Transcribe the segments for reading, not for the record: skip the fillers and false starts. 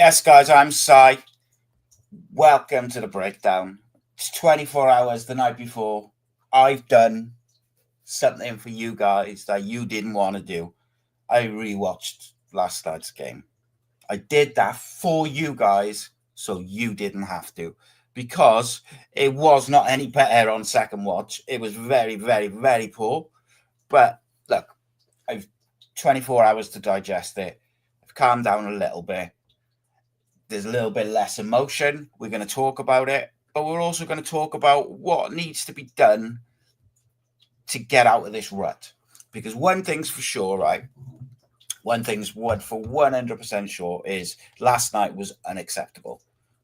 Yes, guys, I'm Si. Welcome to the breakdown. It's 24 hours the night before. I've done something for you guys that you didn't want to do. I rewatched last night's game. I did that for you guys so you didn't have to, because it was not any better on second watch. It was very, very, very poor. But look, I've 24 hours to digest it. I've calmed down a little bit. There's a little bit less emotion. We're going to talk about it, but we're also going to talk about what needs to be done to get out of this rut. Because one thing's for sure, right? One thing's for 100% sure is last night was unacceptable.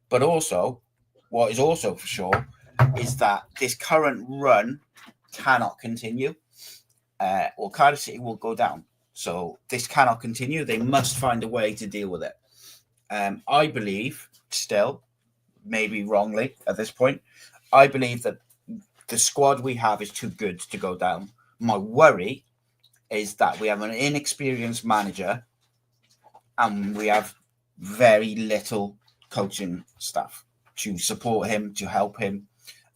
But also, what is also for sure is that this current run cannot continue, or Cardiff City will go down. So this cannot continue. They must find a way to deal with it. I believe still, maybe wrongly at this point, I believe that the squad we have is too good to go down. My worry is that we have an inexperienced manager and we have very little coaching staff to support him, to help him.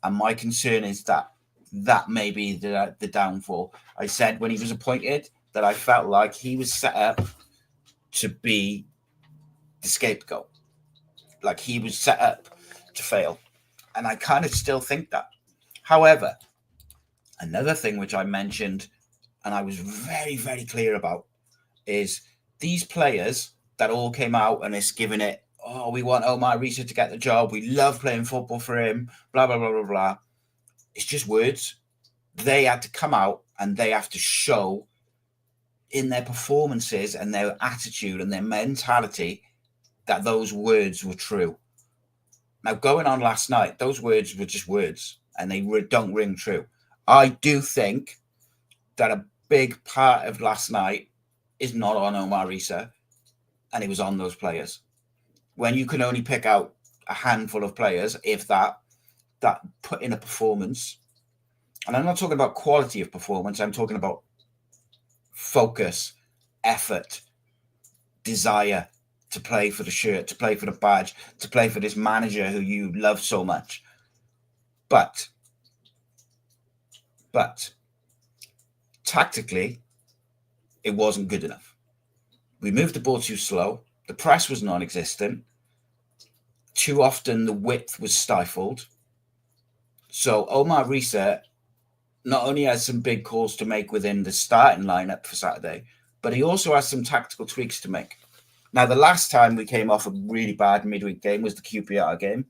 And my concern is that may be the downfall. I said when he was appointed that I felt like he was set up to be the scapegoat. Like he was set up to fail. And I kind of still think that. However, another thing which I mentioned and I was very, very clear about is these players that all came out and it's given it, oh, we want Omar Riza to get the job. We love playing football for him, blah, blah, blah, blah, blah. It's just words. They had to come out and they have to show in their performances and their attitude and their mentality that those words were true. Now, going on last night, those words were just words and they don't ring true. I do think that a big part of last night is not on Omar Riza and it was on those players. When you can only pick out a handful of players, if that put in a performance, and I'm not talking about quality of performance, I'm talking about focus, effort, desire, to play for the shirt, to play for the badge, to play for this manager who you love so much. But tactically, it wasn't good enough. We moved the ball too slow. The press was non-existent. Too often, the width was stifled. So Omar Riza not only has some big calls to make within the starting lineup for Saturday, but he also has some tactical tweaks to make. Now, the last time we came off a really bad midweek game was the QPR game,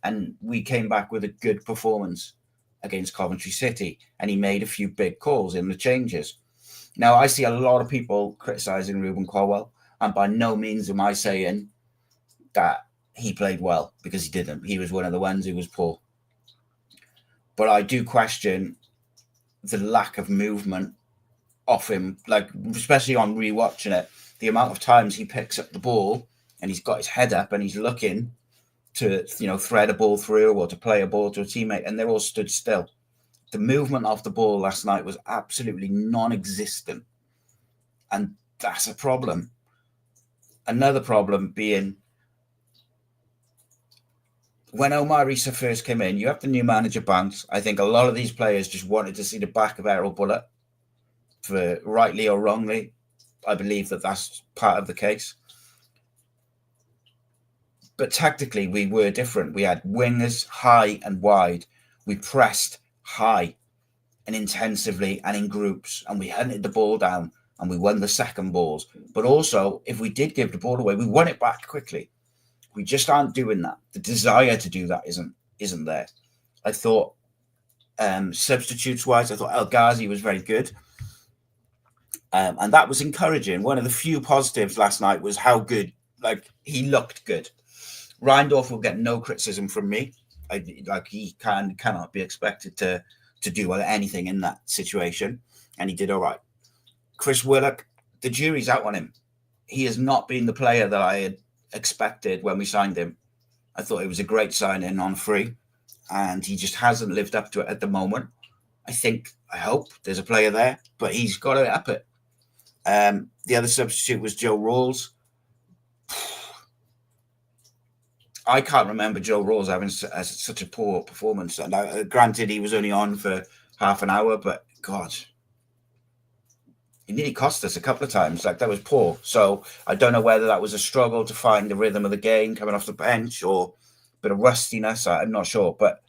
and we came back with a good performance against Coventry City, and he made a few big calls in the changes. Now, I see a lot of people criticising Ruben Colwell, and by no means am I saying that he played well, because he didn't. He was one of the ones who was poor. But I do question the lack of movement off him, like especially on rewatching it. The amount of times he picks up the ball and he's got his head up and he's looking to, thread a ball through or to play a ball to a teammate, and they're all stood still. The movement off the ball last night was absolutely non-existent, and that's a problem. Another problem being when Omar Riza first came in, you have the new manager bounce. I think a lot of these players just wanted to see the back of Errol Bullock, for rightly or wrongly. I believe that that's part of the case. But tactically, we were different. We had wingers high and wide. We pressed high and intensively and in groups, and we hunted the ball down and we won the second balls. But also, if we did give the ball away, we won it back quickly. We just aren't doing that. The desire to do that isn't there. I thought substitutes-wise, I thought El Ghazi was very good. And that was encouraging. One of the few positives last night was how good, he looked good. Reindorf will get no criticism from me. He cannot be expected to do anything in that situation, and he did all right. Chris Willock, the jury's out on him. He has not been the player that I had expected when we signed him. I thought it was a great signing on free, and he just hasn't lived up to it at the moment. I hope there's a player there, but he's got to up it. The other substitute was Joe Rawls. I can't remember Joe Rose having such a poor performance. And granted, he was only on for half an hour, but God, he nearly cost us a couple of times. Like, that was poor. So I don't know whether that was a struggle to find the rhythm of the game coming off the bench or a bit of rustiness. I'm not sure, but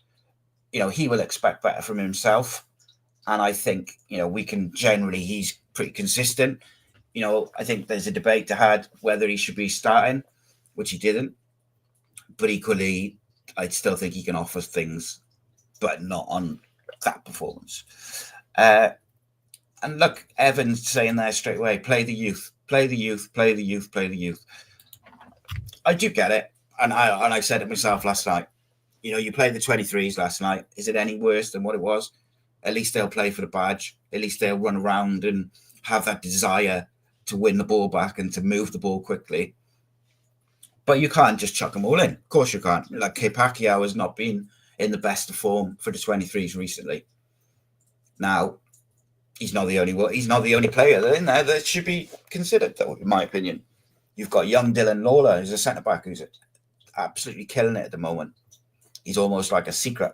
he will expect better from himself. And I think, we can generally, he's pretty consistent. I think there's a debate to had whether he should be starting, which he didn't. But equally, I still think he can offer things, but not on that performance. And look, Evan's saying there straight away, play the youth, play the youth, play the youth, play the youth. I do get it. And I said it myself last night. You played the 23s last night. Is it any worse than what it was? At least they'll play for the badge. At least they'll run around and have that desire to win the ball back and to move the ball quickly. But you can't just chuck them all in. Of course you can't. Like, Pacquiao has not been in the best of form for the 23s recently. Now, he's not the only player in there that should be considered, though, in my opinion. You've got young Dylan Lawler, who's a centre-back who's absolutely killing it at the moment. He's almost like a secret,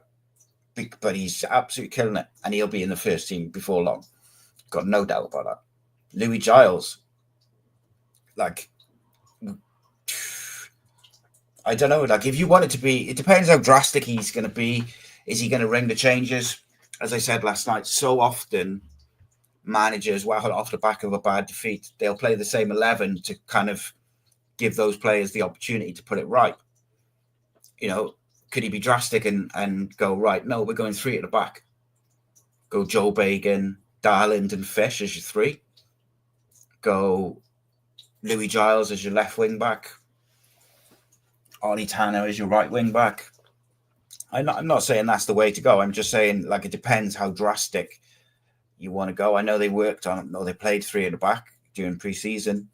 but he's absolutely killing it, and he'll be in the first team before long. Got no doubt about that. Louis Giles, like, I don't know. Like, if you want it to be, it depends how drastic he's going to be. Is he going to ring the changes? As I said last night, so often managers, well, off the back of a bad defeat, they'll play the same 11 to kind of give those players the opportunity to put it right. Could he be drastic and go, right, no, we're going 3 at the back. Go Joe Bagan, Darland and Fish as your 3. Go Louis Giles as your left wing back. Ollie Tanner as your right wing back. I'm not saying that's the way to go. I'm just saying, like, it depends how drastic you want to go. I know they worked on it. No, they played 3 at the back during pre-season,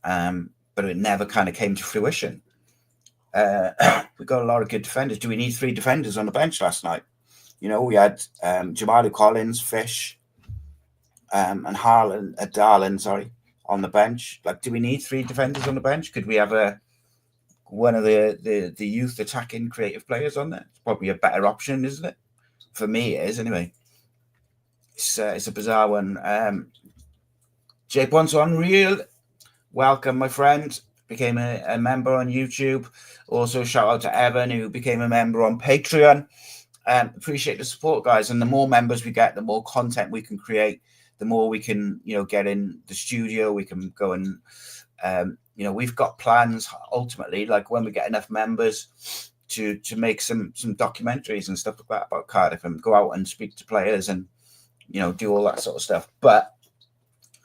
but it never kind of came to fruition. We got a lot of good defenders. Do we need 3 defenders on the bench last night? We had Jamalu Collins, Fish, and Darland, on the bench. Like, do we need 3 defenders on the bench? Could we have one of the youth attacking creative players on there? It's probably a better option, isn't it? For me, it is anyway. It's a bizarre one. Jay Bonzo Unreal, welcome, my friend. Became a member on YouTube. Also, shout out to Evan, who became a member on Patreon. Appreciate the support, guys. And the more members we get, the more content we can create, the more we can, get in the studio. We can go and, we've got plans ultimately, like when we get enough members to make some documentaries and stuff like that about Cardiff and go out and speak to players and, do all that sort of stuff. But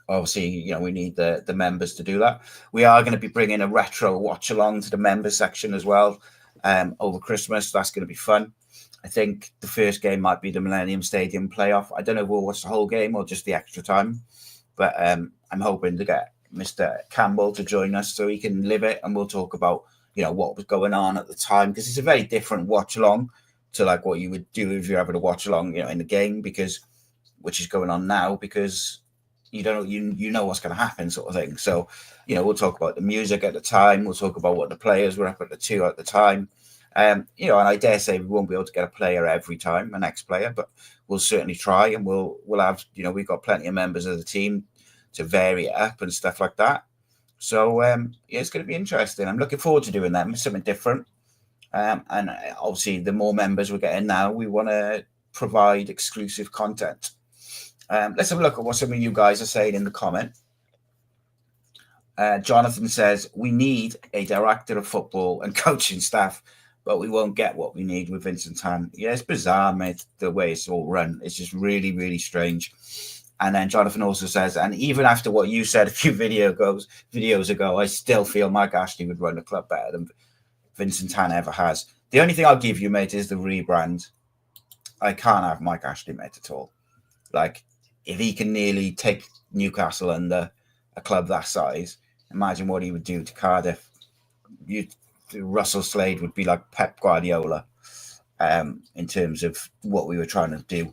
obviously, we need the members to do that. We are going to be bringing a retro watch along to the members section as well over Christmas. That's going to be fun. I think the first game might be the Millennium Stadium playoff. I don't know if we'll watch the whole game or just the extra time, but I'm hoping to get Mr. Campbell to join us so he can live it, and we'll talk about what was going on at the time, because it's a very different watch along to like what you would do if you're having a watch along in the game, which is going on now, because you don't know what's going to happen, sort of thing. So we'll talk about the music at the time, we'll talk about what the players were up at the 2 at the time. And I dare say we won't be able to get a player every time, an ex-player, but we'll certainly try, and we'll have, we've got plenty of members of the team to vary it up and stuff like that. So it's going to be interesting. I'm looking forward to doing that, something different. And obviously, the more members we're getting now, we want to provide exclusive content. Let's have a look at what some of you guys are saying in the comment. Jonathan says, we need a director of football and coaching staff, but we won't get what we need with Vincent Tan. Yeah, it's bizarre, mate, the way it's all run. It's just really, really strange. And then Jonathan also says, and even after what you said a few videos ago, I still feel Mike Ashley would run the club better than Vincent Tan ever has. The only thing I'll give you, mate, is the rebrand. I can't have Mike Ashley, mate, at all. Like, if he can nearly take Newcastle under a club that size, imagine what he would do to Cardiff. Russell Slade would be like Pep Guardiola in terms of what we were trying to do.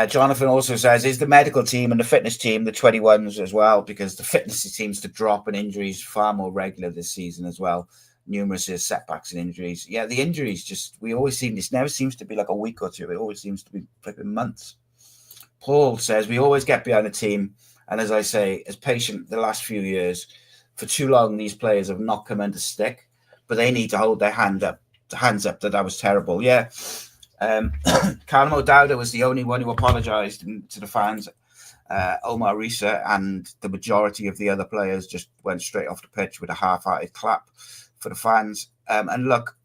Jonathan also says, is the medical team and the fitness team the 21s as well? Because the fitness seems to drop and injuries far more regular this season as well. numerous setbacks and injuries. Yeah, the injuries just, we always seem, this never seems to be like a week or two. It always seems to be flipping months. Paul says, we always get behind the team. And as I say, as patient the last few years, for too long, these players have not come into stick, but they need to hold their hands up that was terrible. Yeah. Callum O'Dowda was the only one who apologised to the fans. Omar Riza and the majority of the other players just went straight off the pitch with a half-hearted clap for the fans. And look,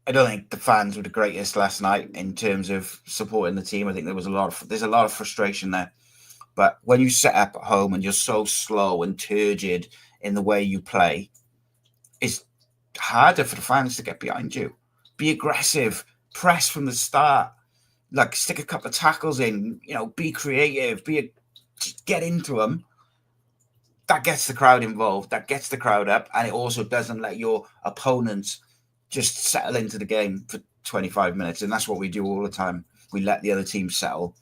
I don't think the fans were the greatest last night in terms of supporting the team. I think there's a lot of frustration there. But when you set up at home and you're so slow and turgid in the way you play, it's harder for the fans to get behind you. Be aggressive, press from the start, like stick a couple of tackles in, be creative, get into them. That gets the crowd involved, that gets the crowd up, and it also doesn't let your opponents just settle into the game for 25 minutes. And that's what we do all the time. We let the other team settle.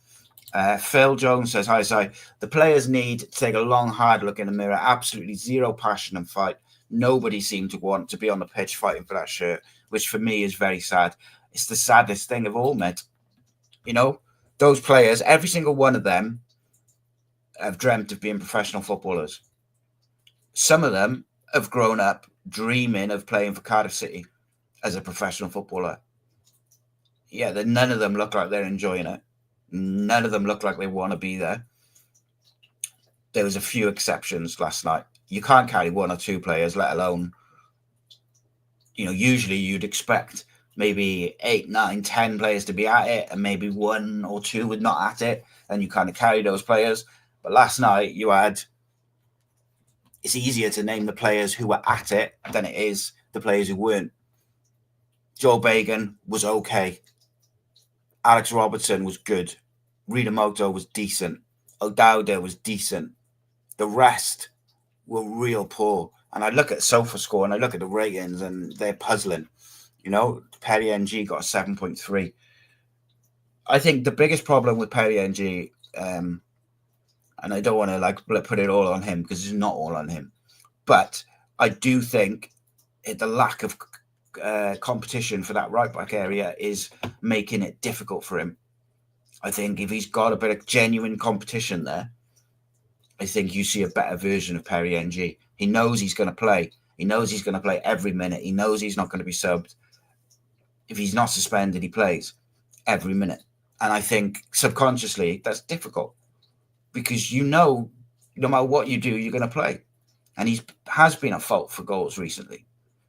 Phil Jones says, hi, Si. The players need to take a long, hard look in the mirror. Absolutely zero passion and fight. Nobody seemed to want to be on the pitch fighting for that shirt, which for me is very sad. It's the saddest thing of all, mate. Those players, every single one of them have dreamt of being professional footballers. Some of them have grown up dreaming of playing for Cardiff City as a professional footballer. Yeah, none of them look like they're enjoying it. None of them look like they want to be there. There was a few exceptions last night. You can't carry one or two players, let alone, usually you'd expect maybe 8, 9, 10 players to be at it, and maybe 1 or 2 would not at it, and you kind of carry those players. But last night it's easier to name the players who were at it than it is the players who weren't. Joel Bagan was okay. Alex Robertson was good. Rita Moto was decent. O'Dowda was decent. The rest were real poor. And I look at SofaScore and I look at the ratings and they're puzzling. PNE got a 7.3. I think the biggest problem with PNE, and I don't want to put it all on him because it's not all on him, but I do think the lack of competition for that right back area is making it difficult for him. I think if he's got a bit of genuine competition there, I think you see a better version of PNE. He knows he's going to play. He knows he's going to play every minute. He knows he's not going to be subbed. If he's not suspended, he plays every minute. And I think subconsciously that's difficult because no matter what you do, you're going to play. And he has been at fault for goals recently.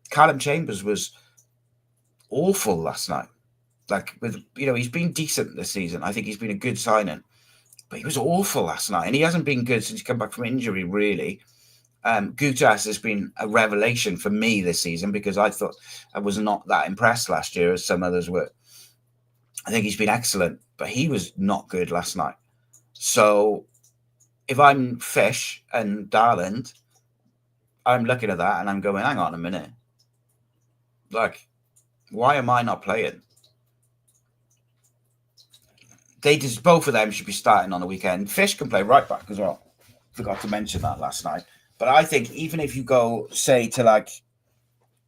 Callum Chambers was awful last night. He's been decent this season. I think he's been a good signing. But he was awful last night. And he hasn't been good since he came back from injury, really. Gutas has been a revelation for me this season because I thought I was not that impressed last year as some others were. I think he's been excellent, but he was not good last night. So if I'm Fish and Darland, I'm looking at that and I'm going, hang on a minute. Why am I not playing? Both of them should be starting on the weekend. Fish can play right back as well. Forgot to mention that last night. But I think even if you go, say, to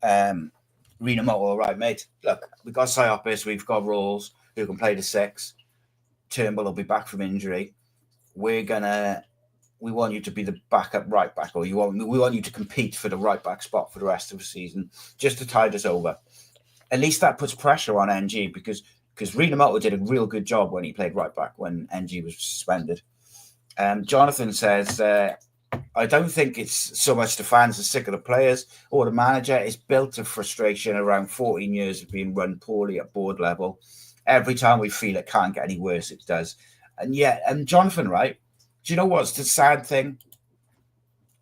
Rena Moto, right, mate, look, we've got Siopis, we've got Rawls who can play the 6. Turnbull will be back from injury. We want you to be the backup right back, or we want you to compete for the right back spot for the rest of the season, just to tide us over. At least that puts pressure on NG because Rena Moto did a real good job when he played right back when NG was suspended. Jonathan says, I don't think it's so much the fans are sick of the players or the manager. It's built of frustration around 14 years of being run poorly at board level. Every time we feel it can't get any worse, it does. And Jonathan, right? Do you know what's the sad thing?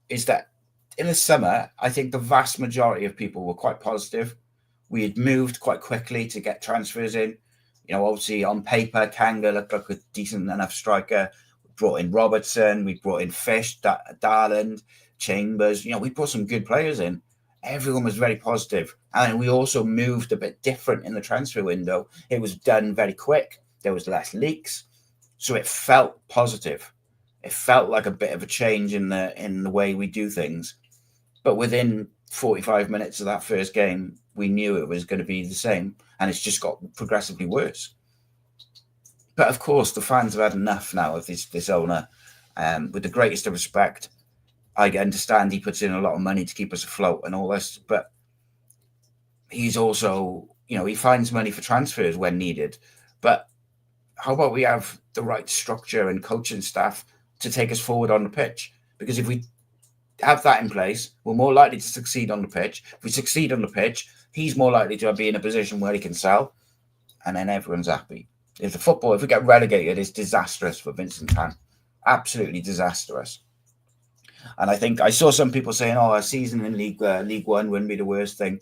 Is that in the summer, I think the vast majority of people were quite positive. We had moved quite quickly to get transfers in. Obviously on paper, Kanga looked like a decent enough striker. We brought in Robertson. We brought in Fish, Darland, Chambers. We brought some good players in. Everyone was very positive. And we also moved a bit different in the transfer window. It was done very quick. There was less leaks. So it felt positive. It felt like a bit of a change in the way we do things. But within 45 minutes of that first game, we knew it was going to be the same, and it's just got progressively worse. But of course, the fans have had enough now of this owner. With the greatest of respect, I understand he puts in a lot of money to keep us afloat and all this, but he's also, he finds money for transfers when needed. But how about we have the right structure and coaching staff to take us forward on the pitch? Because if we have that in place, we're more likely to succeed on the pitch. If we succeed on the pitch, he's more likely to be in a position where he can sell, and then everyone's happy. If we get relegated, it's disastrous for Vincent Tan. Absolutely disastrous. And I think I saw some people saying, a season in League One wouldn't be the worst thing.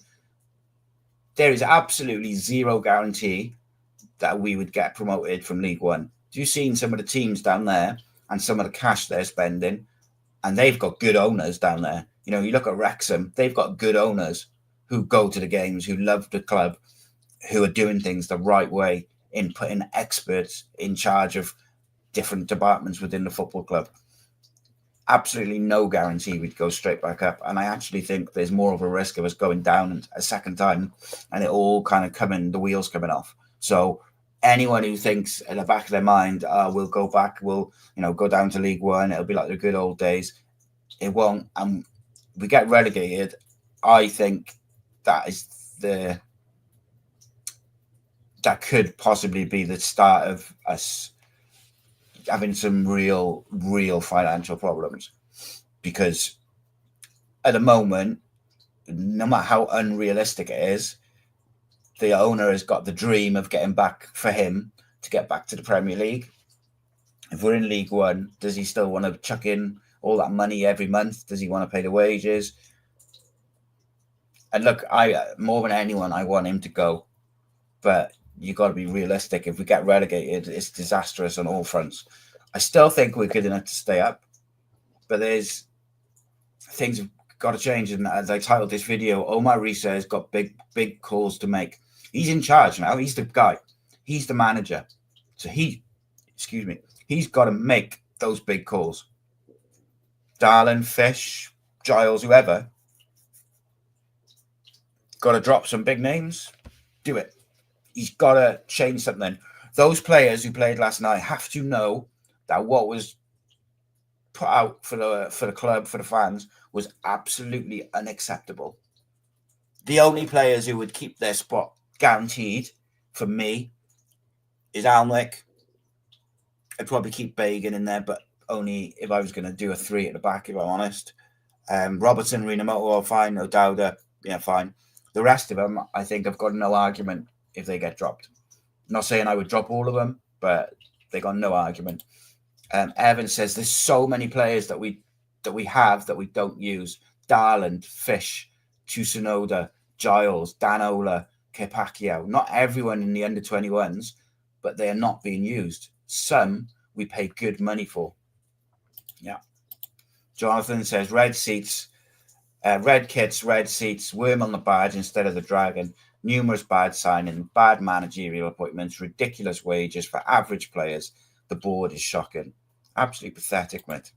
There is absolutely zero guarantee that we would get promoted from League One. You've seen some of the teams down there and some of the cash they're spending, and they've got good owners down there. You look at Wrexham, they've got good owners who go to the games, who love the club, who are doing things the right way, in putting experts in charge of different departments within the football club. Absolutely no guarantee we'd go straight back up. And I actually think there's more of a risk of us going down a second time and it all kind of the wheels coming off. So anyone who thinks in the back of their mind, we'll go back, we'll, go down to League One, it'll be like the good old days. It won't. And we get relegated. I think that could possibly be the start of us having some real financial problems, because at the moment, no matter how unrealistic it is, the owner has got the dream of getting back for him to get back to the Premier League. If we're in League One, does he still want to chuck in all that money every month? Does he want to pay the wages? And look, more than anyone, I want him to go, but you got to be realistic. If we get relegated, it's disastrous on all fronts. I still think we're good enough to stay up, but there's things have got to change. And as I titled this video, Omar Riza has got big calls to make. He's in charge now. He's the guy. He's the manager. So he's got to make those big calls. Darlin, Fish, Giles, whoever, got to drop some big names. Do it. He's got to change something. Those players who played last night have to know that what was put out for the club, for the fans, was absolutely unacceptable. The only players who would keep their spot guaranteed for me is Alnwick. I'd probably keep Bagan in there, but only if I was going to do a 3 at the back, if I'm honest. Robertson, Rinamoto, fine. O'Dowda, yeah, fine. The rest of them, I think, I've got no argument if they get dropped. I'm not saying I would drop all of them, but they got no argument. Evan says there's so many players that we have that we don't use. Darland, Fish, Tsunoda, Giles, Danola, Kepakio. Not everyone in the under-21s, but they are not being used. Some we pay good money for. Yeah. Jonathan says red seats, red kits, red seats, worm on the badge instead of the dragon. Numerous bad signings, bad managerial appointments, ridiculous wages for average players. The board is shocking. Absolutely pathetic, mate.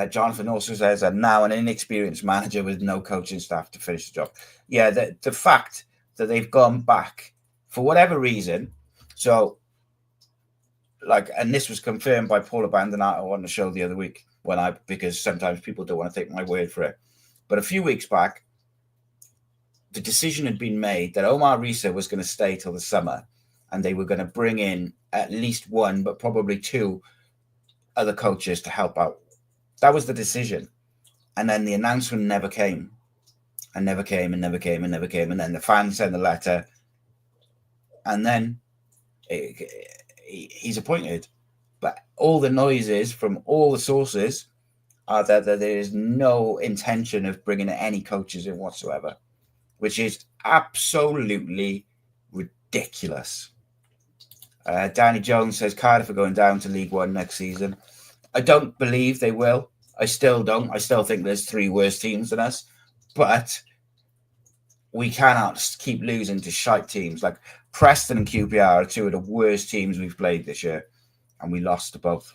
Jonathan also says that now an inexperienced manager with no coaching staff to finish the job. Yeah, the fact that they've gone back for whatever reason. So, and this was confirmed by Paul Abandonado on the show the other week because sometimes people don't want to take my word for it. But a few weeks back, the decision had been made that Omar Riza was going to stay till the summer, and they were going to bring in at least one, but probably 2 other coaches to help out. That was the decision. And then the announcement never came, and never came, and never came, and never came. And then the fans sent the letter, and then he's appointed. But all the noises from all the sources are that there is no intention of bringing any coaches in whatsoever, which is absolutely ridiculous. Danny Jones says Cardiff are going down to League One next season. I don't believe they will. I still don't. I still think there's 3 worse teams than us. But we cannot keep losing to shite teams. Like Preston and QPR are 2 of the worst teams we've played this year. And we lost to both.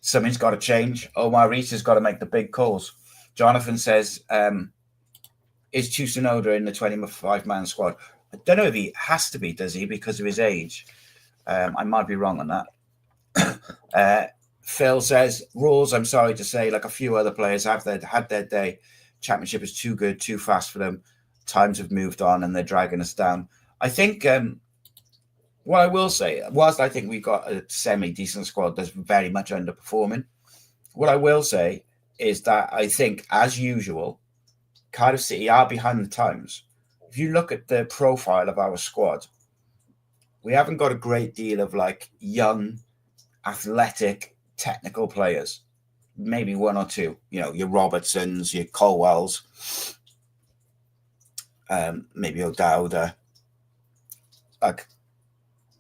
Something's got to change. Omar Rhys has got to make the big calls. Jonathan says, is Tsunoda in the 25-man squad? I don't know if he has to be, does he, because of his age? I might be wrong on that. Phil says, Rawls, I'm sorry to say, like a few other players had their day. Championship is too good, too fast for them. Times have moved on and they're dragging us down. I think what I will say, whilst I think we've got a semi-decent squad that's very much underperforming, what I will say is that I think, as usual, Cardiff City are behind the times. If you look at the profile of our squad, we haven't got a great deal of like young, athletic, technical players. Maybe one or two, your Robertsons, your Colwells, maybe O'Dowda.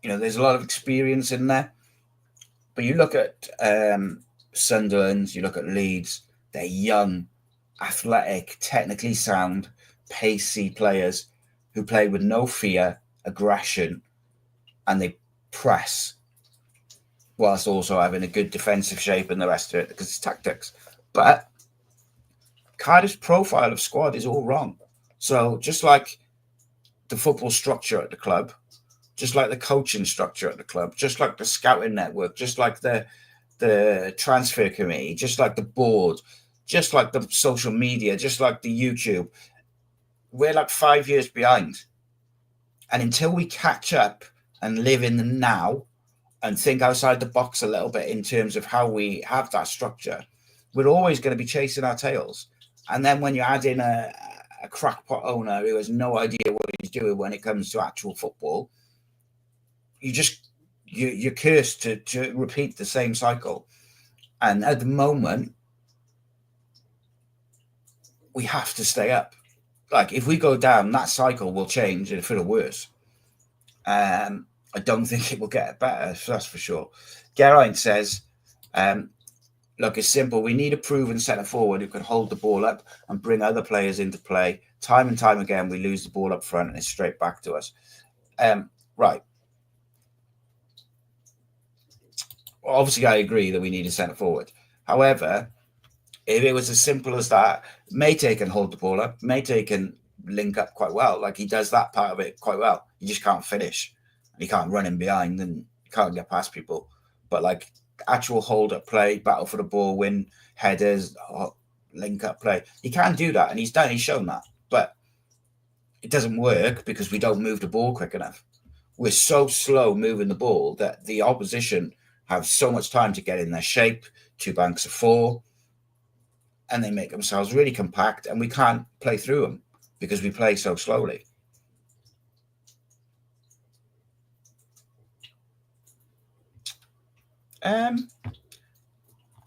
There's a lot of experience in there. But you look at Sunderland, you look at Leeds, they're young, athletic, technically sound, pacey players who play with no fear, aggression, and they press whilst also having a good defensive shape and the rest of it because it's tactics. But Cardiff's profile of squad is all wrong. So just like the football structure at the club, just like the coaching structure at the club, just like the scouting network, just like the transfer committee, just like the board, just like the social media, just like the YouTube, we're like 5 years behind. And until we catch up and live in the now and think outside the box a little bit in terms of how we have that structure, we're always going to be chasing our tails. And then when you add in a crackpot owner who has no idea what he's doing when it comes to actual football, you're cursed to repeat the same cycle. And at the moment, we have to stay up. Like, if we go down, that cycle will change and feel worse. I don't think it will get better, that's for sure. Geraint says, look, it's simple. We need a proven centre forward who can hold the ball up and bring other players into play. Time and time again, we lose the ball up front and it's straight back to us. Right. Obviously, I agree that we need a centre forward. However, if it was as simple as that, Matty can hold the ball up. Matty can link up quite well. Like, he does that part of it quite well. He just can't finish. He can't run in behind and he can't get past people. But like actual hold up play, battle for the ball, win headers, link up play, he can do that, and he's shown that. But it doesn't work because we don't move the ball quick enough. We're so slow moving the ball that the opposition have so much time to get in their shape, 2 banks of 4, and they make themselves really compact, and we can't play through them because we play so slowly.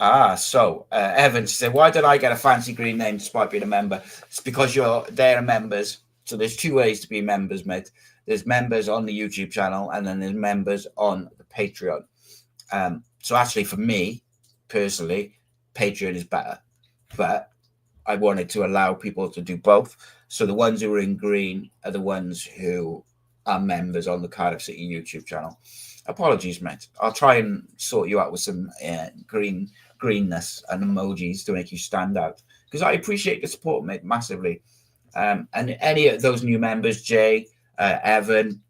Evans said, why did I get a fancy green name despite being a member? It's because they're members. So there's 2 ways to be members, mate. There's members on the YouTube channel, and then there's members on the Patreon. So actually, for me personally, Patreon is better, but I wanted to allow people to do both. So the ones who are in green are the ones who are members on the Cardiff City YouTube channel. Apologies, mate. I'll try and sort you out with some greenness and emojis to make you stand out, because I appreciate the support, mate, massively. And any of those new members, Jay, Evan,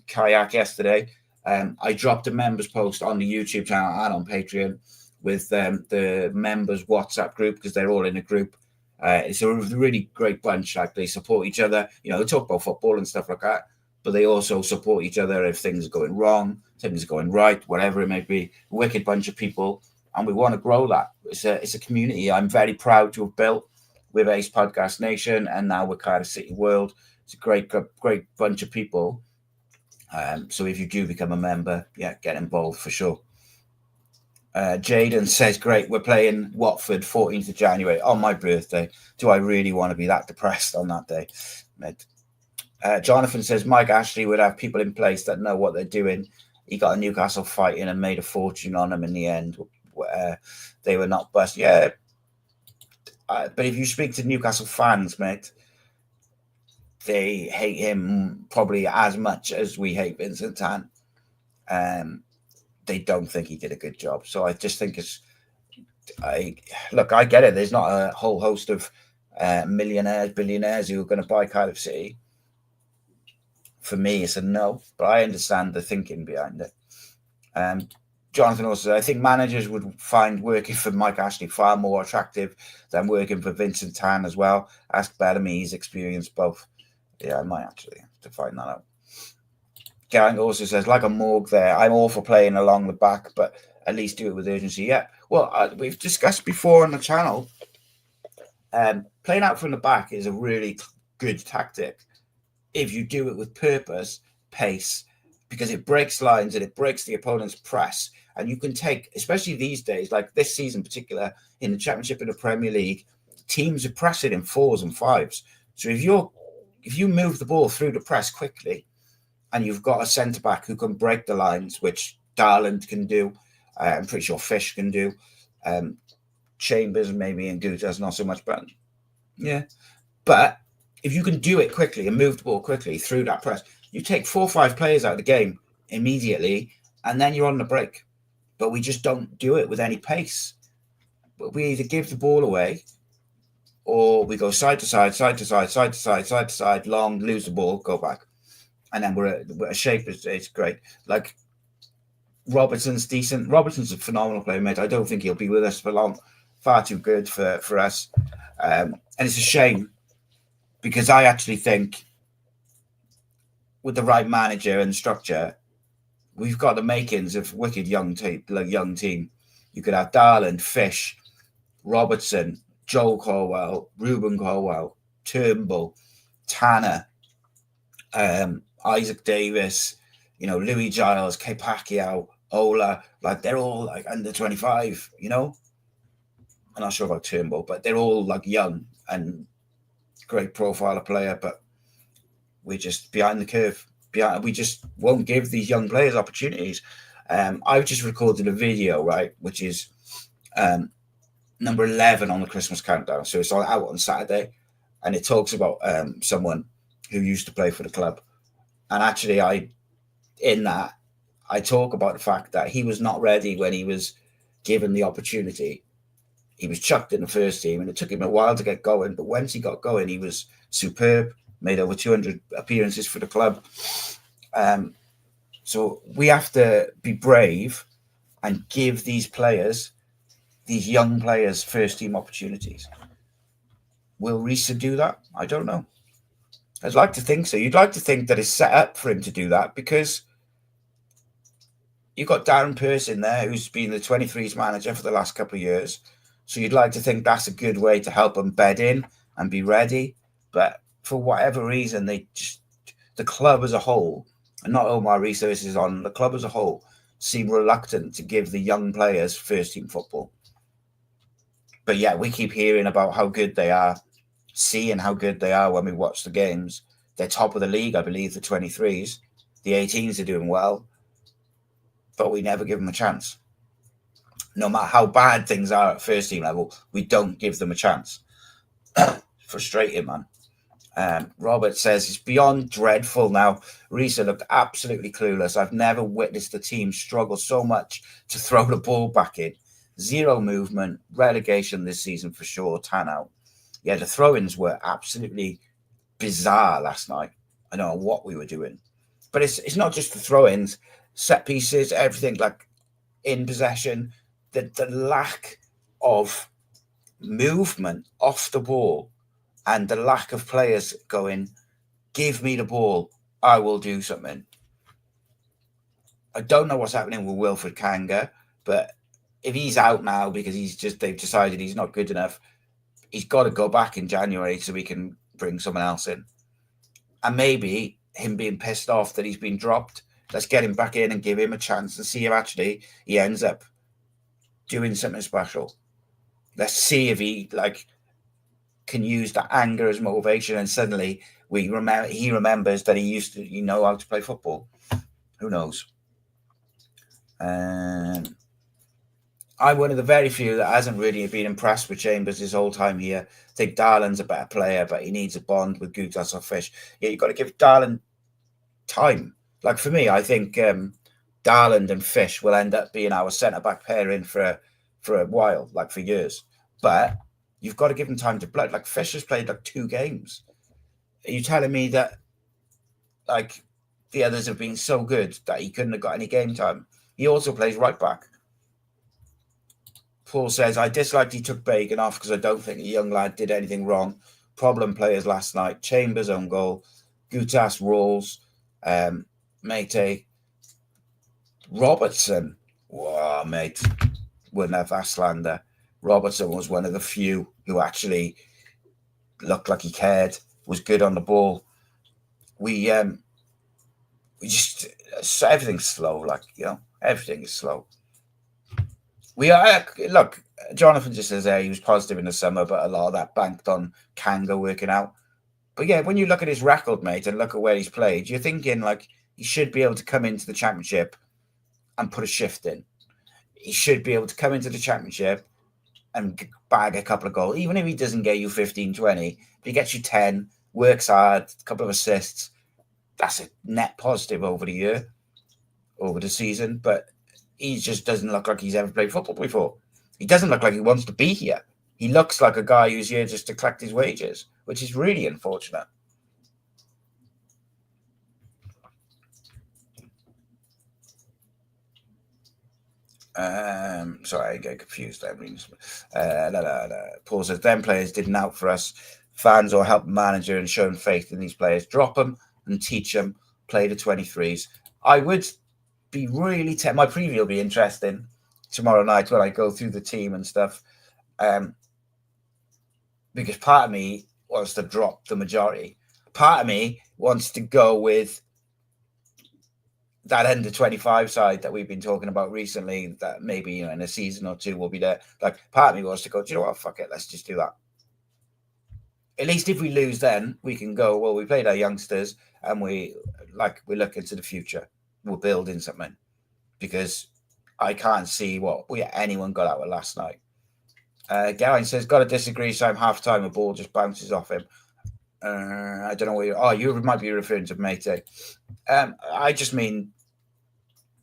Kayak yesterday, I dropped a members post on the YouTube channel and on Patreon with the members WhatsApp group, because they're all in a group. It's a really great bunch. Like, they support each other. They talk about football and stuff like that, but they also support each other if things are going wrong, things are going right, whatever it may be. A wicked bunch of people, and we want to grow that. It's a community I'm very proud to have built with Ace Podcast Nation, and now with Cardiff City World. It's a great bunch of people. So if you do become a member, get involved for sure. Jaden says, great, we're playing Watford 14th of January on my birthday. Do I really want to be that depressed on that day? Jonathan says, Mike Ashley would have people in place that know what they're doing. He got a Newcastle fight in and made a fortune on them in the end. They were not bust. Yeah. But if you speak to Newcastle fans, mate, they hate him probably as much as we hate Vincent Tan. They don't think he did a good job. So I just think I get it. There's not a whole host of millionaires, billionaires who are going to buy Cardiff City. For me, it's a no, but I understand the thinking behind it. Jonathan also said, I think managers would find working for Mike Ashley far more attractive than working for Vincent Tan as well. Ask Bellamy, he's experienced both. Yeah, I might actually have to find that out. Gang also says, like a morgue there, I'm all for playing along the back, but at least do it with urgency. Yeah, well, we've discussed before on the channel, playing out from the back is a really good tactic if you do it with purpose, pace, because it breaks lines and it breaks the opponent's press. And you can take, especially these days, like this season in particular, in the Championship and the Premier League, teams are pressing in 4s and 5s. So if you move the ball through the press quickly, and you've got a centre-back who can break the lines, which Darland can do, I'm pretty sure Fish can do, Chambers maybe, and Guta's not so much, but yeah. But if you can do it quickly and move the ball quickly through that press, you take 4 or 5 players out of the game immediately, and then you're on the break. But we just don't do it with any pace. But we either give the ball away, or we go side to side, side to side, side to side, side to side, long, lose the ball, go back. And then we're a shape. It's great. Like, Robertson's decent. Robertson's a phenomenal player, mate. I don't think he'll be with us for long. Far too good for us. And it's a shame, because I actually think with the right manager and structure, we've got the makings of wicked young team. You could have Darland, Fish, Robertson, Joel Colwell, Ruben Colwell, Turnbull, Tanner, Isaac Davis, Louis Giles, K Pacquiao, Ola, like they're all like under 25, I'm not sure about Turnbull, but they're all like young and great profile of player, but we're just behind the curve. We just won't give these young players opportunities. I've just recorded a video, right, which is number 11 on the Christmas countdown. So it's out on Saturday, and it talks about someone who used to play for the club. And actually, I talk about the fact that he was not ready when he was given the opportunity. He was chucked in the first team, and it took him a while to get going. But once he got going, he was superb, made over 200 appearances for the club. So we have to be brave and give these young players, first team opportunities. Will Rhys do that? I don't know. I'd like to think so. You'd like to think that it's set up for him to do that, because you've got Darren Pearson there, who's been the 23s manager for the last couple of years. So you'd like to think that's a good way to help him bed in and be ready. But for whatever reason, the club as a whole, and not Omar Rhys is on, the club as a whole seem reluctant to give the young players first team football. But yeah, we keep hearing about how good they are, seeing how good they are when we watch the games. They're top of the league, I believe, the 23s. The 18s are doing well, but we never give them a chance. No matter how bad things are at first team level, we don't give them a chance. Frustrating, man. Robert says, it's beyond dreadful now. Riza looked absolutely clueless. I've never witnessed a team struggle so much to throw the ball back in. Zero movement, relegation this season for sure, Tan out. Yeah, the throw-ins were absolutely bizarre last night. I don't know what we were doing. But it's not just the throw-ins, set pieces, everything, like in possession. The lack of movement off the ball and the lack of players going, give me the ball, I will do something. I don't know what's happening with Wilfred Kanga, but if he's out now because they've decided he's not good enough, he's got to go back in January so we can bring someone else in. And maybe him being pissed off that he's been dropped, let's get him back in and give him a chance and see if actually he ends up doing something special. Let's see if he can use that anger as motivation, and suddenly he remembers that he used to know how to play football. Who knows? I'm one of the very few that hasn't really been impressed with Chambers his whole time here. I think Darland's a better player, but he needs a bond with Gutas or Fish. Yeah, you've got to give Darland time. Like, for me, I think Darland and Fish will end up being our centre-back pairing for for a while, like for years. But you've got to give him time to play. Like Fisher's played like 2 games. Are you telling me that like the others have been so good that he couldn't have got any game time? He also plays right back. Paul says, I disliked he took Bagan off because I don't think the young lad did anything wrong. Problem players last night. Chambers own goal. Gutas rolls. Matty. Robertson. Wow, mate. Wouldn't have that slander. Robertson was one of the few who actually looked like he cared, was good on the ball. We just, everything's slow, like, everything is slow. We are, look, Jonathan just says he was positive in the summer, but a lot of that banked on Kanga working out. But yeah, when you look at his record, mate, and look at where he's played, you're thinking like he should be able to come into the championship and put a shift in. He should be able to come into the championship and bag a couple of goals, even if he doesn't get you 15, 20. If he gets you 10, works hard, a couple of assists, that's a net positive over the year, over the season. But he just doesn't look like he's ever played football before. He doesn't look like he wants to be here. He looks like a guy who's here just to collect his wages, which is really unfortunate. Sorry, I get confused there. Paul says, them players didn't out for us. Fans or help manager and showing faith in these players. Drop them and teach them. Play the 23s. I would be really my preview will be interesting tomorrow night when I go through the team and stuff, because part of me wants to drop the majority. Part of me wants to go with that under 25 side that we've been talking about recently, that maybe in a season or two will be there. Like, part of me wants to go, do you know what, fuck it, let's just do that. At least if we lose, then we can go, well, we played our youngsters and we look into the future. We're building something, because I can't see what anyone got out of last night. Gary says, got to disagree. So I'm half time, a ball just bounces off him. I don't know where you might be referring to Matty. I just mean,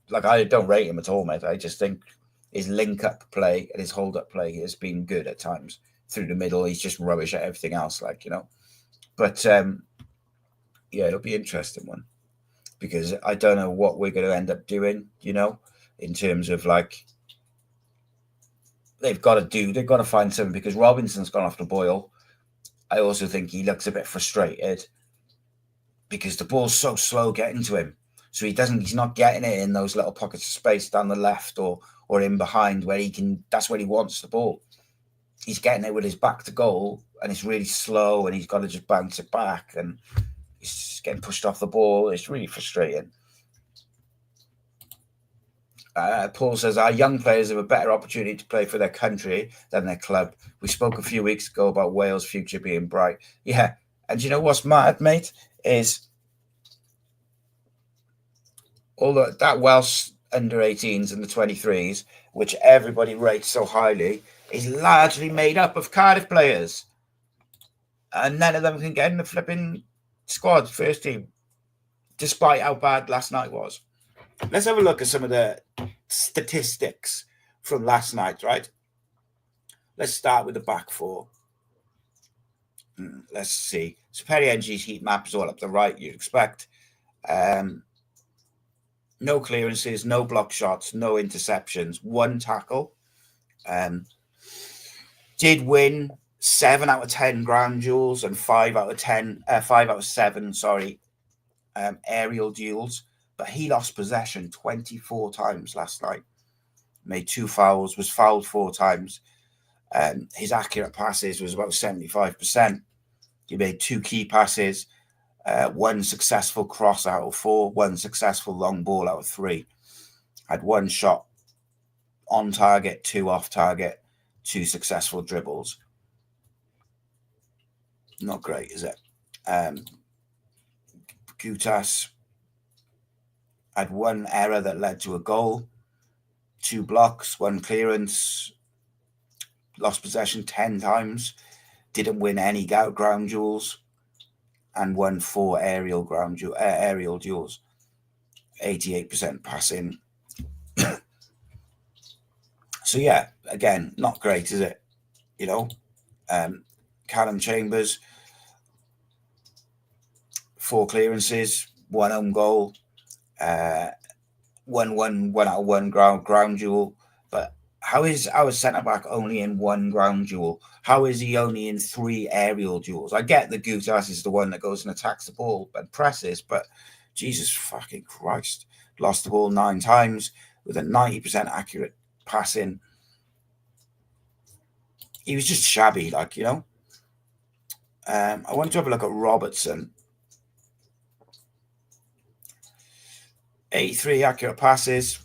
like, I don't rate him at all, mate. I just think his link-up play and his hold-up play has been good at times. Through the middle, he's just rubbish at everything else, But, yeah, it'll be an interesting one, because I don't know what we're going to end up doing, in terms of, like, they've got to find something, because Robinson's gone off the boil. I also think he looks a bit frustrated because the ball's so slow getting to him. So he's not getting it in those little pockets of space down the left or in behind where that's where he wants the ball. He's getting it with his back to goal, and it's really slow, and he's got to just bounce it back, and he's just getting pushed off the ball. It's really frustrating. Paul says, our young players have a better opportunity to play for their country than their club. We spoke a few weeks ago about Wales' future being bright. Yeah, and you know what's mad, mate, is all that Welsh under-18s and the 23s, which everybody rates so highly, is largely made up of Cardiff players. And none of them can get in the flipping squad, first team, despite how bad last night was. Let's have a look at some of the statistics from last night, right? Let's start with the back four. Let's see. So Perry NG's heat map is all up the right, you'd expect. No clearances, no block shots, no interceptions, 1 tackle. Did win 7 out of 10 ground duels and 5 out of 7, aerial duels. But he lost possession 24 times last night. Made 2 fouls, was fouled 4 times. His accurate passes was about 75%. He made 2 key passes, 1 successful cross out of 4, 1 successful long ball out of 3. Had 1 shot on target, 2 off target, 2 successful dribbles. Not great, is it? Gutas had 1 error that led to a goal, 2 blocks, 1 clearance, lost possession 10 times, didn't win any ground duels, and won 4 aerial duels, 88% passing. So yeah, again, not great, is it? You know, Callum Chambers, 4 clearances, 1 own goal, one out of 1 ground duel. But how is our centre back only in 1 ground duel? How is he only in 3 aerial duels? I get the Gutas is the one that goes and attacks the ball and presses, but Jesus fucking Christ, lost the ball 9 times with a 90% accurate passing. He was just shabby, like, you know. I want to have a look at Robertson. 83 accurate passes,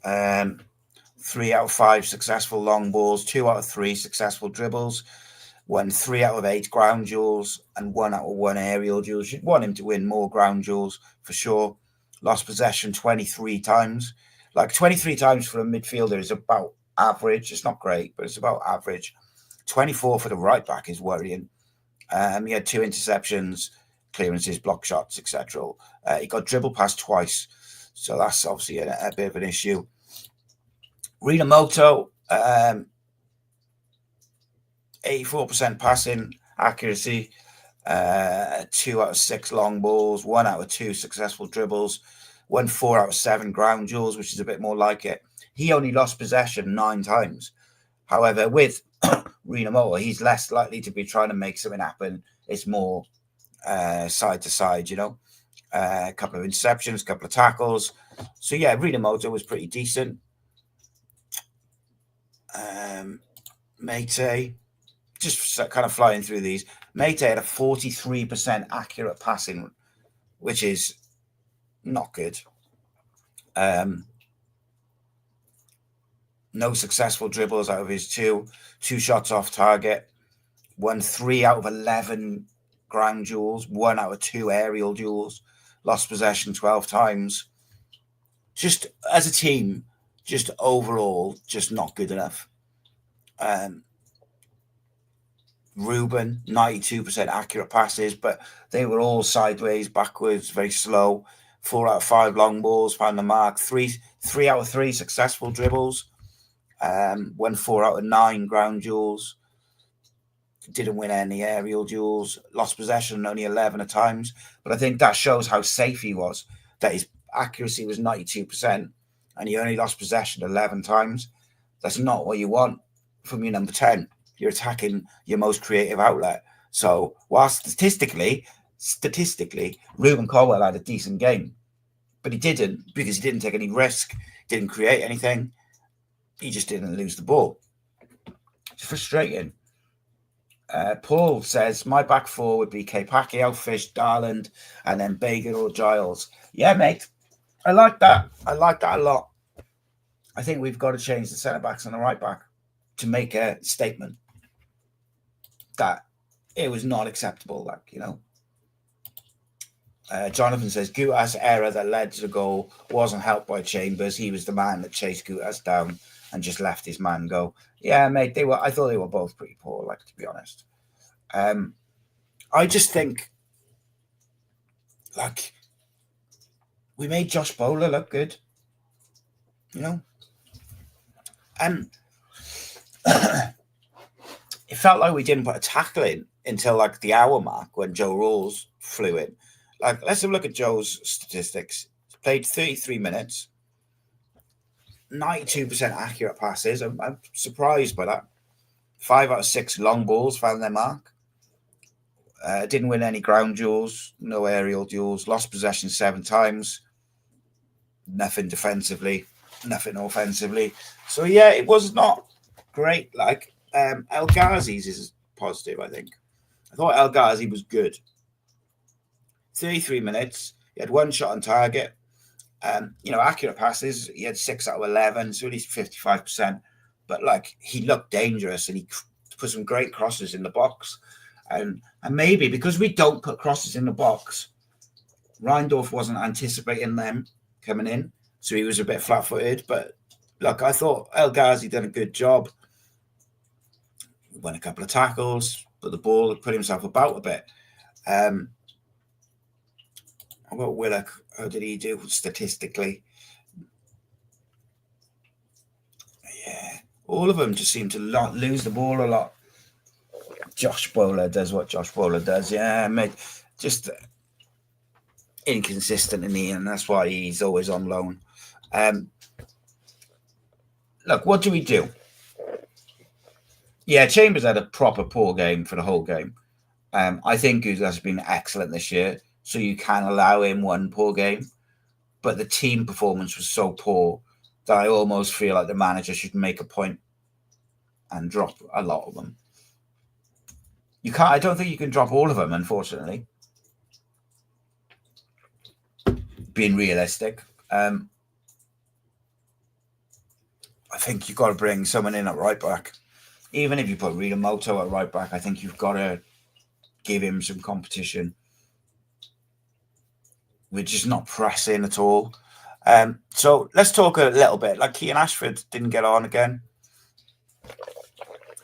3 out of 5 successful long balls, 2 out of 3 successful dribbles, won 3 out of 8 ground duels, and 1 out of 1 aerial duels. You'd want him to win more ground duels for sure. Lost possession 23 times. Like 23 times for a midfielder is about average. It's not great, but it's about average. 24 for the right back is worrying. He had 2 interceptions, clearances, block shots, etc. He got dribble past twice, so that's obviously a bit of an issue. Rinamoto, 84% passing accuracy, 2 out of 6 long balls, 1 out of 2 successful dribbles, won 4 out of 7 ground duels, which is a bit more like it. He only lost possession 9 times. However, with Rinamoto, he's less likely to be trying to make something happen. It's more side to side, you know. A couple of interceptions, a couple of tackles. So yeah, Rinamoto was pretty decent. Matey, just kind of flying through these. Matey had a 43% accurate passing, which is not good. No successful dribbles out of his 2 shots off target, won 3 out of 11 ground duels, 1 out of 2 aerial duels, lost possession 12 times. Just as a team, just overall, just not good enough. Ruben, 92% accurate passes, but they were all sideways, backwards, very slow. 4 out of 5 long balls, found the mark. 3 out of 3 successful dribbles. Won 4 out of 9 ground duels. Didn't win any aerial duels. Lost possession only 11 at times. But I think that shows how safe he was, that his accuracy was 92% and he only lost possession 11 times. That's not what you want from your number 10. You're attacking your most creative outlet. So while statistically, Ruben Colwell had a decent game, but he didn't, because he didn't take any risk, didn't create anything. He just didn't lose the ball. It's frustrating. Paul says, my back 4 would be Pacquiao, Fish, Darland, and then Bagan or Giles. Yeah, mate. I like that. I like that a lot. I think we've got to change the centre-backs and the right-back to make a statement that it was not acceptable, like, you know. Jonathan says, Gutas' error that led to the goal wasn't helped by Chambers. He was the man that chased Gutas down and just left his man go. Yeah, mate, I thought they were both pretty poor, like, to be honest. I just think, like, we made Josh Bowler look good, you know? And it felt like we didn't put a tackle in until, like, the hour mark when Joe Rawls flew in. Like, let's have a look at Joe's statistics. He's played 33 minutes, 92% accurate passes. I'm surprised by that. 5 out of 6 long balls found their mark. Didn't win any ground duels, no aerial duels. Lost possession 7 times. Nothing defensively, nothing offensively. So yeah, it was not great. Like, El Ghazi's is positive, I think. I thought El Ghazi was good. 33 minutes. He had 1 shot on target. You know, accurate passes. He had 6 out of 11, so at least 55%. But, like, he looked dangerous and he put some great crosses in the box. And maybe because we don't put crosses in the box, Reindorf wasn't anticipating them coming in, so he was a bit flat-footed. But, look, I thought El Ghazi did a good job. He won a couple of tackles, but the ball put himself about a bit. About Willock, how did he do statistically? Yeah, All of them just seem to lose the ball a lot. Josh Bowler does what Josh Bowler does. Yeah, mate, just inconsistent in the end. That's why he's always on loan. Look, what do we do? Yeah, Chambers had a proper poor game for the whole game. I think Guzas has been excellent this year, so you can allow him one poor game. But the team performance was so poor that I almost feel like the manager should make a point and drop a lot of them. You can't. I don't think you can drop all of them, unfortunately. Being realistic, I think you've got to bring someone in at right back. Even if you put Rita Moto at right back, I think you've got to give him some competition. We're just not pressing at all. So let's talk a little bit. Like Kean Ashford didn't get on again.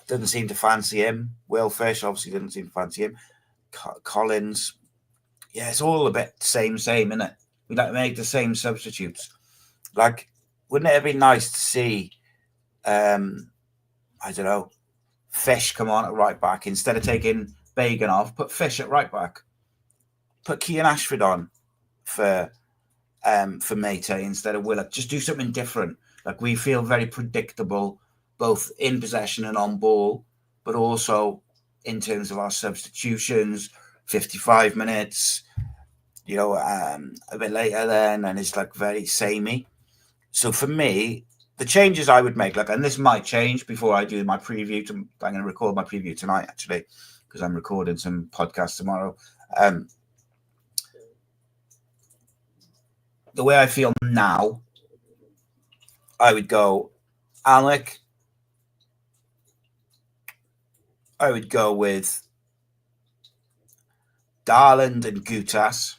Doesn't seem to fancy him. Will Fish obviously didn't seem to fancy him. Collins, yeah, it's all a bit same, isn't it? We like to make the same substitutes. Like, wouldn't it have been nice to see, I don't know, Fish come on at right back instead of taking Bagan off? Put Fish at right back. Put Kean Ashford on for Matty instead of Willock. Just do something different. Like, we feel very predictable, both in possession and on ball, but also in terms of our substitutions. 55 minutes, a bit later then, and it's like very samey. So for me, the changes I would make, and this might change before I do my preview. I'm going to record my preview tonight, actually, because I'm recording some podcasts tomorrow. The way I feel now, I would go Alec. I would go with Darland and Gutas.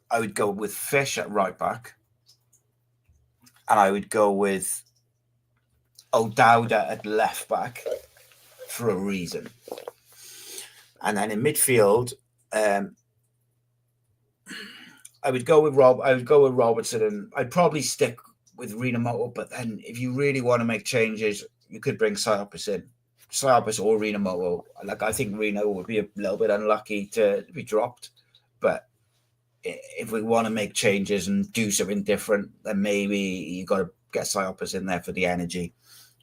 I would go with Fish at right back. And I would go with O'Dowda at left back for a reason. And then in midfield, I would go with Robertson, and I'd probably stick with Rinamoto. But then, if you really want to make changes, you could bring Siopis in, or Rinamoto. Like, I think Reno would be a little bit unlucky to be dropped, but if we want to make changes and do something different, then maybe you got to get Siopis in there for the energy.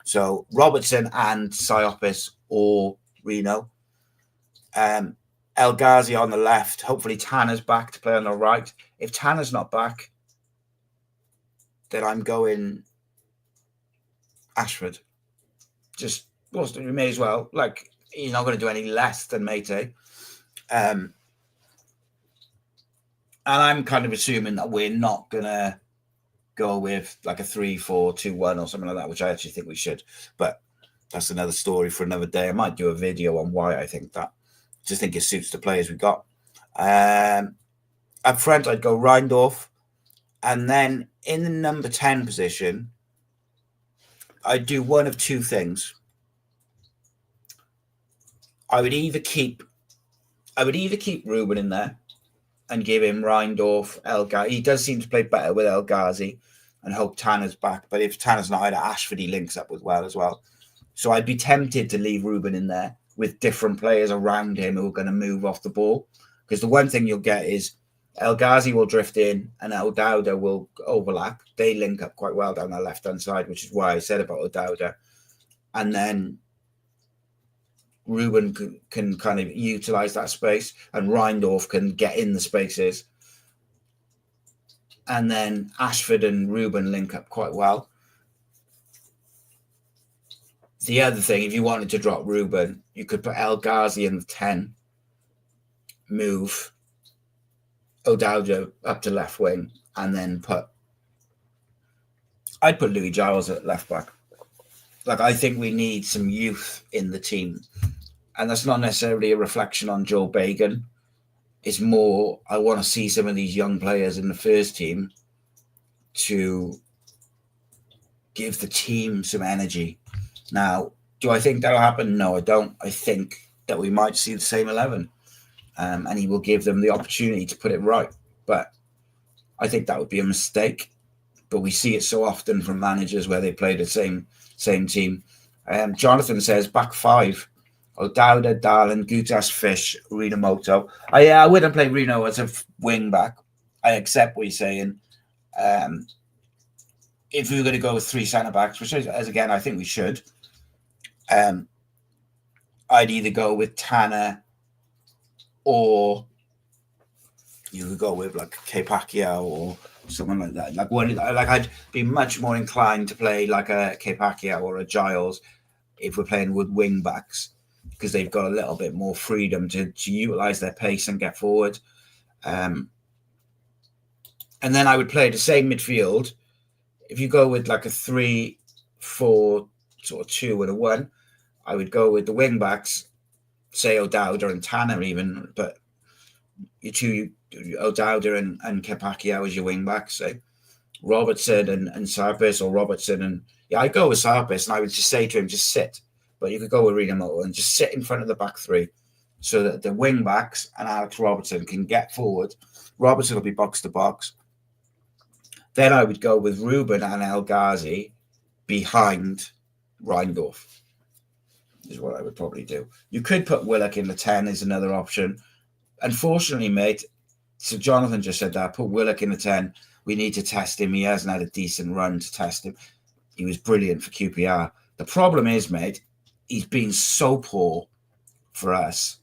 So Robertson and Siopis or Reno. El Ghazi on the left. Hopefully Tanner's back to play on the right. If Tanner's not back, then I'm going Ashford. Just, well, we may as well. Like, he's not going to do any less than Matty. And I'm kind of assuming that we're not going to go with like a 3-4-2-1 or something like that, which I actually think we should. But that's another story for another day. I might do a video on why I think that. Just think it suits the players we got. Up front, I'd go Reindorf. And then in the number 10 position, I'd do one of two things. I would either keep Ruben in there and give him Reindorf, El Ghazi. He does seem to play better with El Ghazi, and hope Tanner's back. But if Tanner's not, either Ashford he links up with well as well. So I'd be tempted to leave Ruben in there with different players around him who are going to move off the ball. Because the one thing you'll get is El Ghazi will drift in and O'Dowda will overlap. They link up quite well down the left-hand side, which is why I said about O'Dowda. And then Ruben can kind of utilise that space, and Reindorf can get in the spaces. And then Ashford and Ruben link up quite well. The other thing, if you wanted to drop Ruben, you could put El Ghazi in the 10, move O'Dowda up to left wing, and then I'd put Louis Giles at left back. Like, I think we need some youth in the team. And that's not necessarily a reflection on Joe Bagan. It's more, I want to see some of these young players in the first team to give the team some energy. Now, do I think that'll happen? No, I don't. I think that we might see the same 11. And he will give them the opportunity to put it right. But I think that would be a mistake. but we see it so often from managers where they play the same team. Jonathan says back five: O'Dowda, Darlin, Gutas, Fish, Reno Moto. I wouldn't play Reno as a wing back. I accept what you're saying. If we were going to go with three centre backs, which is, as again, I think we should, I'd either go with Tanner, or you could go with like Kepakia or someone like that. Like I'd be much more inclined to play like a Kepakia or a Giles if we're playing with wing backs, because they've got a little bit more freedom to utilise their pace and get forward. And then I would play the same midfield. If you go with like a 3-4, sort of 2 and a 1, I would go with the wing backs, say O'Dowda and Tanner even, but you two, O'Dowda and Kepakia as your wing backs, say Robertson and Sarpis, or Robertson and I'd go with Sarpis, and I would just say to him, just sit. But you could go with Reno and just sit in front of the back three, so that the wing backs and Alex Robertson can get forward. Robertson will be box to box. Then I would go with Ruben and El Ghazi behind Reindorf, is what I would probably do. You could put Willock in the 10 as another option. Unfortunately, mate, so Jonathan just said that, put Willock in the 10. We need to test him. He hasn't had a decent run to test him. He was brilliant for QPR. The problem is, mate, he's been so poor for us.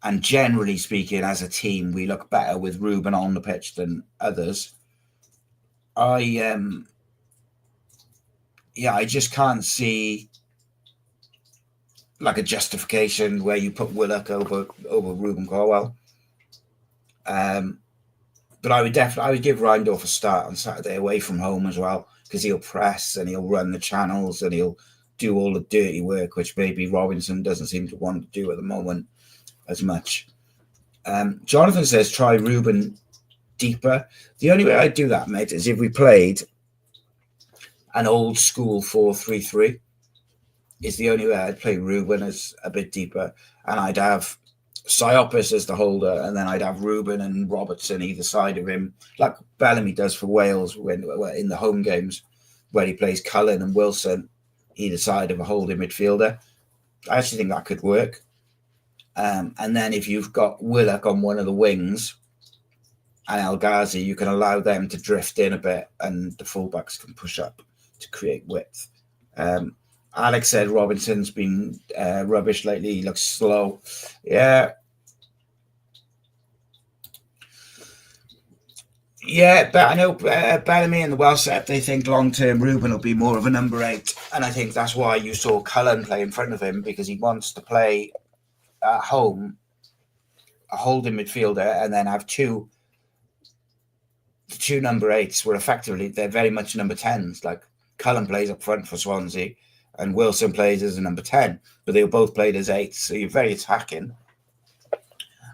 And generally speaking, as a team, we look better with Ruben on the pitch than others. I just can't see like a justification where you put Willock over Ruben Corwell. But I would give Reindorf a start on Saturday away from home as well, because he'll press and he'll run the channels and he'll do all the dirty work, which maybe Robinson doesn't seem to want to do at the moment as much. Jonathan says try Ruben deeper. The only way I'd do that, mate, is if we played an old school 4-3-3. Is the only way I'd play Ruben as a bit deeper, and I'd have Siopis as the holder, and then I'd have Ruben and Robertson either side of him, like Bellamy does for Wales when in the home games, where he plays Cullen and Wilson either side of a holding midfielder. I actually think that could work. And then if you've got Willock on one of the wings and El Ghazi, you can allow them to drift in a bit, and the fullbacks can push up to create width. Alex said Robinson's been rubbish lately. He looks slow. Yeah, but I know Bellamy and the Welsh set, they think long-term Ruben will be more of a number 8. And I think that's why you saw Cullen play in front of him, because he wants to play at home, a holding midfielder, and then have two number 8s where effectively they're very much number 10s. Like Cullen plays up front for Swansea and Wilson plays as a number 10, but they both played as 8s, so you're very attacking.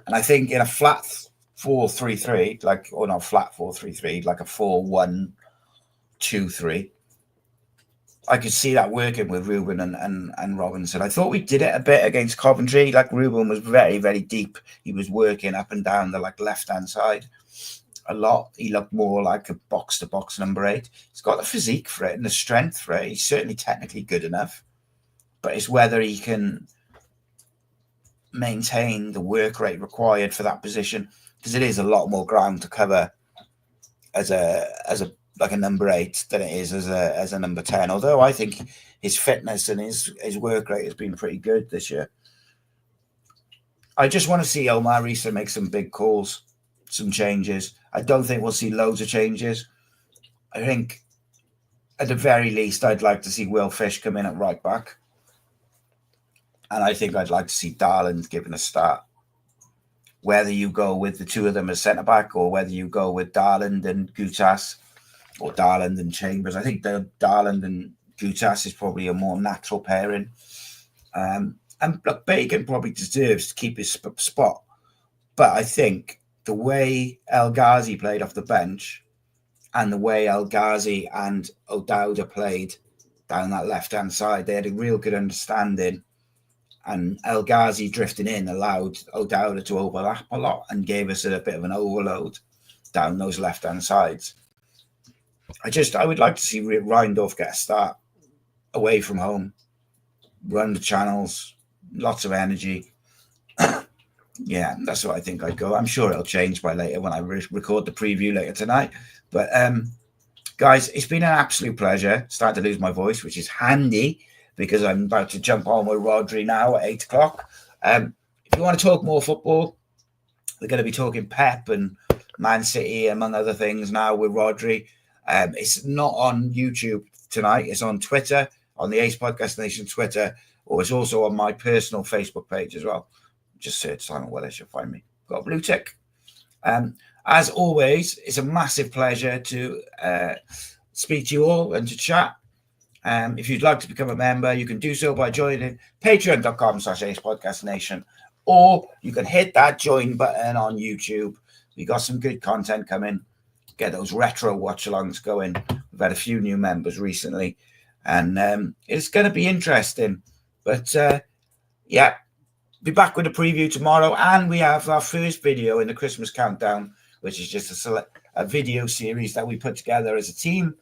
And I think in a flat 4-3-3, like a 4-1-2-3, I could see that working with Ruben and Robinson. I thought we did it a bit against Coventry. Like Ruben was very, very deep. He was working up and down the left-hand side a lot. He looked more like a box-to-box number 8. He's got the physique for it and the strength for it. He's certainly technically good enough, but it's whether he can maintain the work rate required for that position, because it is a lot more ground to cover as a number 8 than it is as a number 10. Although I think his fitness and his work rate has been pretty good this year. I just want to see Omar Riza make some big calls, some changes. I don't think we'll see loads of changes. I think at the very least, I'd like to see Will Fish come in at right back. And I think I'd like to see Darland given a start. Whether you go with the two of them as centre back, or whether you go with Darland and Gutas, or Darland and Chambers. I think the Darland and Gutas is probably a more natural pairing. And look, Bacon probably deserves to keep his spot. But I think the way El Ghazi played off the bench, and the way El Ghazi and O'Dowda played down that left-hand side, they had a real good understanding. And El Ghazi drifting in allowed O'Dowda to overlap a lot and gave us a bit of an overload down those left-hand sides. I would like to see Rheindorf get a start away from home, run the channels, lots of energy. Yeah, that's what I think I'd go. I'm sure it'll change by later when I record the preview later tonight. But guys, it's been an absolute pleasure. Starting to lose my voice, which is handy because I'm about to jump on with Rhodri now at 8 o'clock. If you want to talk more football, we're going to be talking Pep and Man City, among other things, now with Rhodri. It's not on YouTube tonight. It's on Twitter, on the Ace Podcast Nation Twitter, or it's also on my personal Facebook page as well. Just search Simon Willis, you'll find me. Got a blue tick. As always, it's a massive pleasure to speak to you all and to chat. If you'd like to become a member, you can do so by joining patreon.com/AcePodcastNation, or you can hit that join button on YouTube. We got some good content coming. Get those retro watch-alongs going. We've had a few new members recently, and it's going to be interesting. But yeah, be back with a preview tomorrow, and we have our first video in the Christmas countdown, which is just a video series that we put together as a team,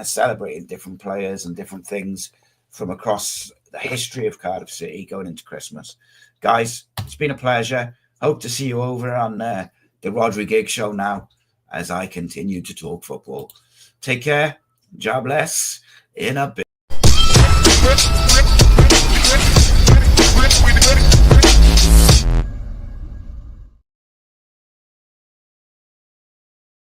celebrating different players and different things from across the history of Cardiff City going into Christmas. Guys, it's been a pleasure. Hope to see you over on the Rhodri Gig Show now as I continue to talk football. Take care. God bless. In a bit.